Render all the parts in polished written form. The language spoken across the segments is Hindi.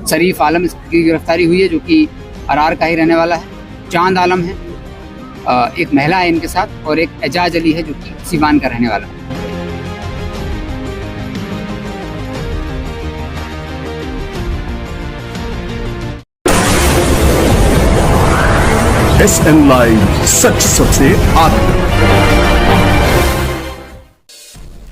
शरीफ आलम की गिरफ्तारी हुई है जो कि अरार का ही रहने वाला है। चांद आलम है, एक महिला है इनके साथ, और एक एजाज अली है जो कि सीवान का रहने वाला है। SN लाइव, सच सबसे आगे।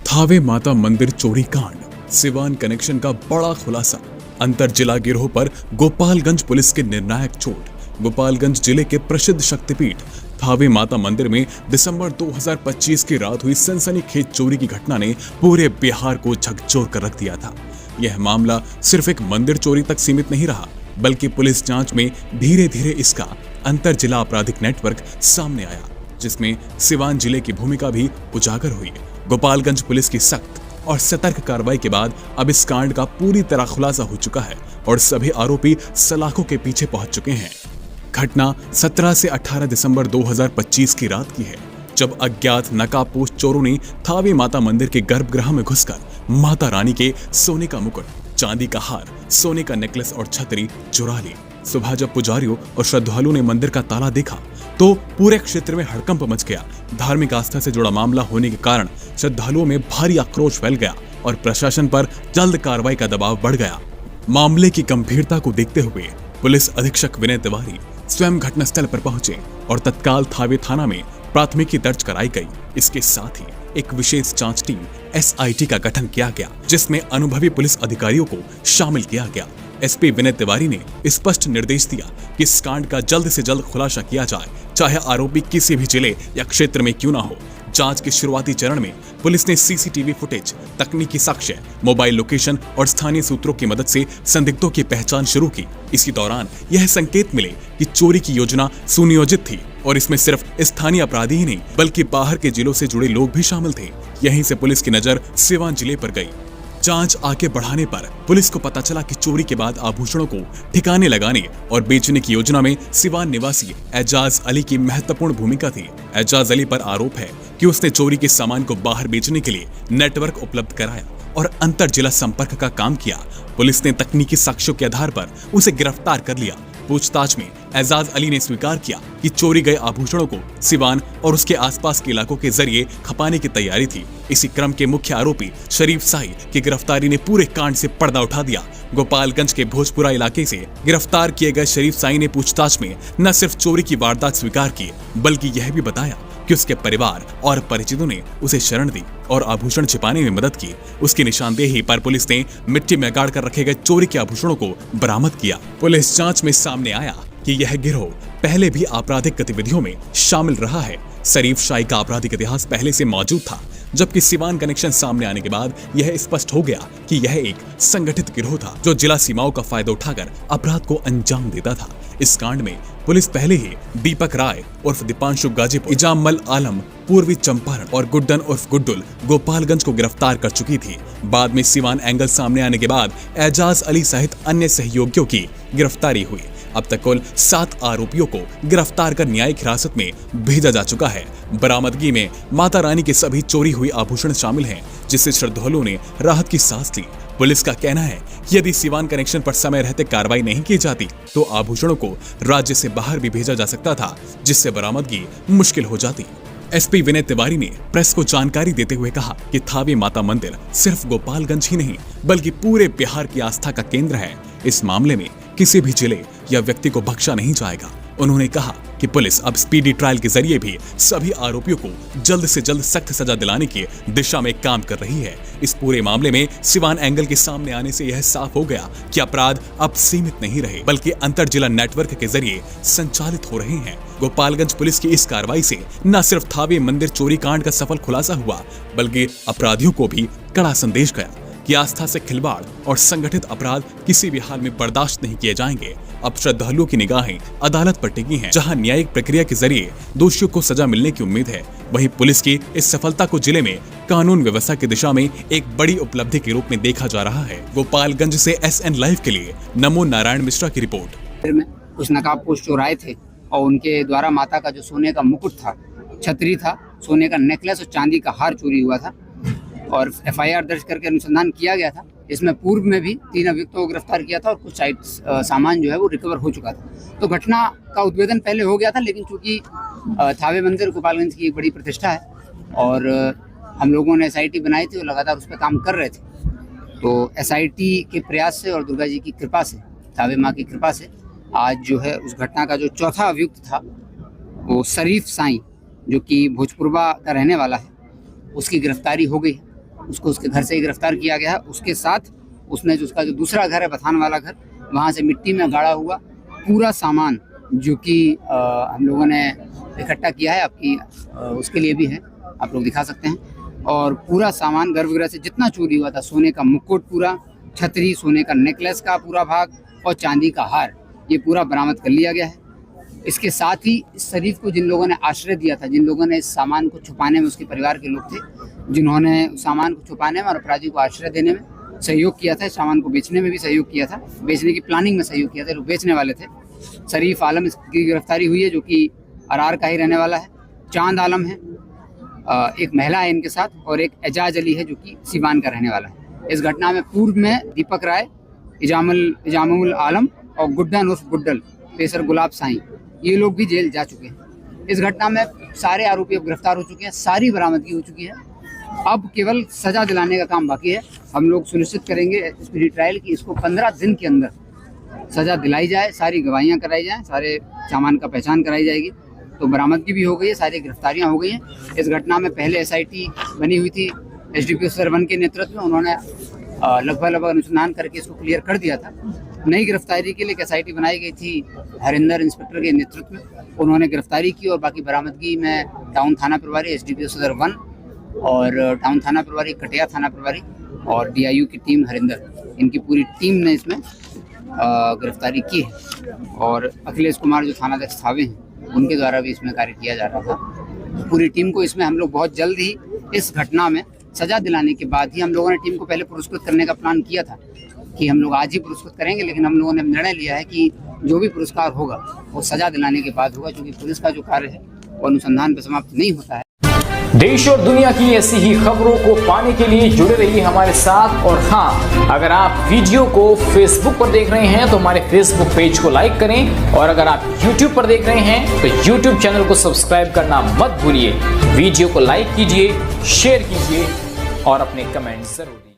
थावे माता मंदिर चोरी कांड, सिवान कनेक्शन का बड़ा खुलासा। अंतर जिला गिरोह पर गोपालगंज पुलिस के निर्णायक चोट। गोपालगंज जिले के प्रसिद्ध शक्तिपीठ थावे माता मंदिर में दिसंबर 2025 की रात हुई सनसनीखेज चोरी की घटना ने पूरे बिहार को झकझोर कर रख दिया था। यह मामला सिर्फ एक मंदिर चोरी तक सीमित नहीं रहा, बल्कि पुलिस जांच में धीरे धीरे इसका अंतर जिला आपराधिक नेटवर्क सामने आया, जिसमें सिवान जिले की भूमिका भी उजागर हुई। गोपालगंज पुलिस की सख्त और सतर्क कार्रवाई के बाद अब इस कांड का पूरी तरह खुलासा हो चुका है और सभी आरोपी सलाखों के पीछे पहुंच चुके हैं। घटना 17 से 18 दिसंबर 2025 की रात की है, जब अज्ञात नकाबपोश चोरों ने थावे माता मंदिर के गर्भगृह में घुसकर माता रानी के सोने का मुकुट, चांदी का हार, सोने का नेकलेस और छतरी चुरा ली। सुबह जब पुजारियों और श्रद्धालुओं ने मंदिर का ताला देखा तो पूरे क्षेत्र में हड़कंप मच गया। धार्मिक आस्था से जुड़ा मामला होने के कारण श्रद्धालुओं में भारी आक्रोश फैल गया और प्रशासन पर जल्द कार्रवाई का दबाव बढ़ गया। मामले की गंभीरता को देखते हुए पुलिस अधीक्षक विनय तिवारी स्वयं घटनास्थल पर पहुंचे और तत्काल थावे थाना में प्राथमिकी दर्ज कराई गई। इसके साथ ही एक विशेष जांच टीम SIT का गठन किया गया, जिसमें अनुभवी पुलिस अधिकारियों को शामिल किया गया। SP विनय तिवारी ने स्पष्ट निर्देश दिया कि इस कांड का जल्द से जल्द खुलासा किया जाए, चाहे आरोपी किसी भी जिले या क्षेत्र में क्यों ना हो। जांच के शुरुआती चरण में पुलिस ने CCTV फुटेज, तकनीकी साक्ष्य, मोबाइल लोकेशन और स्थानीय सूत्रों की मदद से संदिग्धों की पहचान शुरू की। इसी दौरान यह संकेत मिले कि चोरी की योजना सुनियोजित थी और इसमें सिर्फ स्थानीय अपराधी ही नहीं बल्कि बाहर के जिलों से जुड़े लोग भी शामिल थे। यहीं से पुलिस की नजर सिवान जिले पर गई। जांच आगे बढ़ाने पर पुलिस को पता चला कि चोरी के बाद आभूषणों को ठिकाने लगाने और बेचने की योजना में सिवान निवासी एजाज अली की महत्वपूर्ण भूमिका थी। एजाज अली पर आरोप है कि उसने चोरी के सामान को बाहर बेचने के लिए नेटवर्क उपलब्ध कराया और अंतर जिला संपर्क का काम किया। पुलिस ने तकनीकी साक्ष्यों के आधार पर उसे गिरफ्तार कर लिया। पूछताछ में एजाज अली ने स्वीकार किया कि चोरी गए आभूषणों को सिवान और उसके आसपास के इलाकों के जरिए खपाने की तैयारी थी। इसी क्रम के मुख्य आरोपी शरीफ साई की गिरफ्तारी ने पूरे कांड से पर्दा उठा दिया। गोपालगंज के भोजपुरा इलाके से गिरफ्तार किए गए शरीफ साई ने पूछताछ में न सिर्फ चोरी की वारदात स्वीकार की, बल्कि यह भी बताया कि उसके परिवार और परिचितों ने उसे शरण दी और आभूषण छिपाने में मदद की। उसकी निशानदेही पर पुलिस ने मिट्टी में गाड़ कर रखे गए चोरी के आभूषणों को बरामद किया। पुलिस जांच में सामने आया कि यह गिरोह पहले भी आपराधिक गतिविधियों में शामिल रहा है। शरीफ शाही का आपराधिक इतिहास पहले से मौजूद था, जबकि सिवान कनेक्शन सामने आने के बाद यह स्पष्ट हो गया कि यह एक संगठित गिरोह था जो जिला सीमाओं का फायदा उठाकर अपराध को अंजाम देता था। इस कांड में पुलिस पहले ही दीपक राय उर्फ दीपांशु गाजीपुर, इजामल आलम पूर्वी चंपारण और गुड्डन उर्फ गुड्डुल गोपालगंज को गिरफ्तार कर चुकी थी। बाद में सिवान एंगल सामने आने के बाद एजाज अली सहित अन्य सहयोगियों की गिरफ्तारी हुई। अब तक कुल 7 आरोपियों को गिरफ्तार कर न्यायिक हिरासत में भेजा जा चुका है। बरामदगी में माता रानी के सभी चोरी हुई आभूषण शामिल हैं, जिससे श्रद्धालुओं ने राहत की सांस ली। पुलिस का कहना है कि यदि सिवान कनेक्शन पर समय रहते कार्रवाई नहीं की जाती तो आभूषणों को राज्य से बाहर भी भेजा जा सकता था, जिससे बरामदगी मुश्किल हो जाती। SP विनय तिवारी ने प्रेस को जानकारी देते हुए कहा कि थावे माता मंदिर सिर्फ गोपालगंज ही नहीं बल्कि पूरे बिहार की आस्था का केंद्र है। इस मामले में किसी भी जिले या व्यक्ति को बख्शा नहीं जाएगा। उन्होंने कहा कि पुलिस अब स्पीडी ट्रायल के जरिए भी सभी आरोपियों को जल्द से जल्द सख्त सजा दिलाने की दिशा में काम कर रही है। इस पूरे मामले में सिवान एंगल के सामने आने से यह साफ हो गया कि अपराध अब सीमित नहीं रहे बल्कि अंतर जिला नेटवर्क के जरिए संचालित हो रहे हैं। गोपालगंज पुलिस की इस कार्रवाई से न सिर्फ थावे मंदिर चोरी कांड का सफल खुलासा हुआ बल्कि अपराधियों को भी कड़ा संदेश गया कि आस्था से खिलवाड़ और संगठित अपराध किसी भी हाल में बर्दाश्त नहीं किए जाएंगे। अब श्रद्धालुओं की निगाहें अदालत पर टिकी हैं, जहां न्यायिक प्रक्रिया के जरिए दोषियों को सजा मिलने की उम्मीद है। वहीं पुलिस की इस सफलता को जिले में कानून व्यवस्था की दिशा में एक बड़ी उपलब्धि के रूप में देखा जा रहा है। गोपालगंज से SN लाइव के लिए नमो नारायण मिश्रा की रिपोर्ट। कुछ नकाबपोश चोर आए थे और उनके द्वारा माता का जो सोने का मुकुट था, छतरी था, सोने का नेकलेस और चांदी का हार चोरी हुआ था और FIR दर्ज करके अनुसंधान किया गया था। इसमें पूर्व में भी 3 अभियुक्तों को गिरफ्तार किया था और कुछ सामान जो है वो रिकवर हो चुका था। तो घटना का उद्भेदन पहले हो गया था, लेकिन चूंकि थावे मंदिर गोपालगंज की एक बड़ी प्रतिष्ठा है और हम लोगों ने SIT बनाई थी और लगातार उस पर काम कर रहे थे। तो SIT के प्रयास से और दुर्गा जी की कृपा से, थावे माँ की कृपा से आज जो है उस घटना का जो चौथा अभियुक्त था वो शरीफ साईं, जो कि भोजपुरवा का रहने वाला है, उसकी गिरफ्तारी हो गई है। उसको उसके घर से ही गिरफ्तार किया गया है। उसके साथ उसने जो उसका जो दूसरा घर है, बथान वाला घर, वहाँ से मिट्टी में गाड़ा हुआ पूरा सामान जो कि हम लोगों ने इकट्ठा किया है, आपकी उसके लिए भी है, आप लोग दिखा सकते हैं। और पूरा सामान गर्भगृह से जितना चोरी हुआ था, सोने का मुकुट पूरा, छतरी, सोने का नेकलेस का पूरा भाग और चांदी का हार, ये पूरा बरामद कर लिया गया है। इसके साथ ही इस शरीफ को जिन लोगों ने आश्रय दिया था, जिन लोगों ने इस सामान को छुपाने में, उसके परिवार के लोग थे जिन्होंने सामान को छुपाने में और अपराधी को आश्रय देने में सहयोग किया था, इस सामान को बेचने में भी सहयोग किया था, बेचने की प्लानिंग में सहयोग किया था, लोग बेचने वाले थे। शरीफ आलम की गिरफ्तारी हुई है, जो कि अरार का ही रहने वाला है। चांद आलम है, एक महिला है इनके साथ, और एक एजाज अली है जो कि सिवान का रहने वाला है। इस घटना में पूर्व में दीपक राय, इजामुल आलम और गुड्डन उर्फ गुड्डल, पेसर गुलाब साईं, ये लोग भी जेल जा चुके हैं। इस घटना में सारे आरोपी अब गिरफ्तार हो चुके हैं, सारी बरामदगी हो चुकी है। अब केवल सजा दिलाने का काम बाकी है। हम लोग सुनिश्चित करेंगे स्पीडी ट्रायल की इसको 15 दिन के अंदर सजा दिलाई जाए, सारी गवाहियाँ कराई जाएँ, सारे सामान का पहचान कराई जाएगी। तो बरामदगी भी हो गई है, सारी गिरफ्तारियाँ हो गई हैं। इस घटना में पहले SIT बनी हुई थी SDPO सर 1 के नेतृत्व में, उन्होंने लगभग अनुसंधान करके इसको क्लियर कर दिया था। नई गिरफ्तारी के लिए एक SIT बनाई गई थी हरिंदर इंस्पेक्टर के नेतृत्व में, उन्होंने गिरफ्तारी की और बाकी बरामदगी में टाउन थाना प्रभारी, SDPO सदर 1 और टाउन थाना प्रभारी, कटिया थाना प्रभारी और DIU की टीम हरिंदर, इनकी पूरी टीम ने इसमें गिरफ्तारी की है। और अखिलेश कुमार जो थानाध्यक्ष थावे हैं, उनके द्वारा भी इसमें कार्य किया जा रहा था। पूरी टीम को इसमें हम लोग बहुत जल्द ही इस घटना में सजा दिलाने के बाद ही, हम लोगों ने टीम को पहले पुरस्कृत करने का प्लान किया था कि हम लोग आज ही पुरस्कृत करेंगे, लेकिन हम लोगों ने निर्णय लिया है कि जो भी पुरस्कार होगा वो सजा दिलाने के बाद होगा, क्योंकि पुलिस का जो कार्य है वो अनुसंधान पर समाप्त नहीं होता है। देश और दुनिया की ऐसी ही खबरों को पाने के लिए जुड़े रहिए हमारे साथ। और हाँ, अगर आप वीडियो को फेसबुक पर देख रहे हैं तो हमारे फेसबुक पेज को लाइक करें, और अगर आप यूट्यूब पर देख रहे हैं तो यूट्यूब चैनल को सब्सक्राइब करना मत भूलिए। वीडियो को लाइक कीजिए, शेयर कीजिए और अपने कमेंट जरूर दीजिए।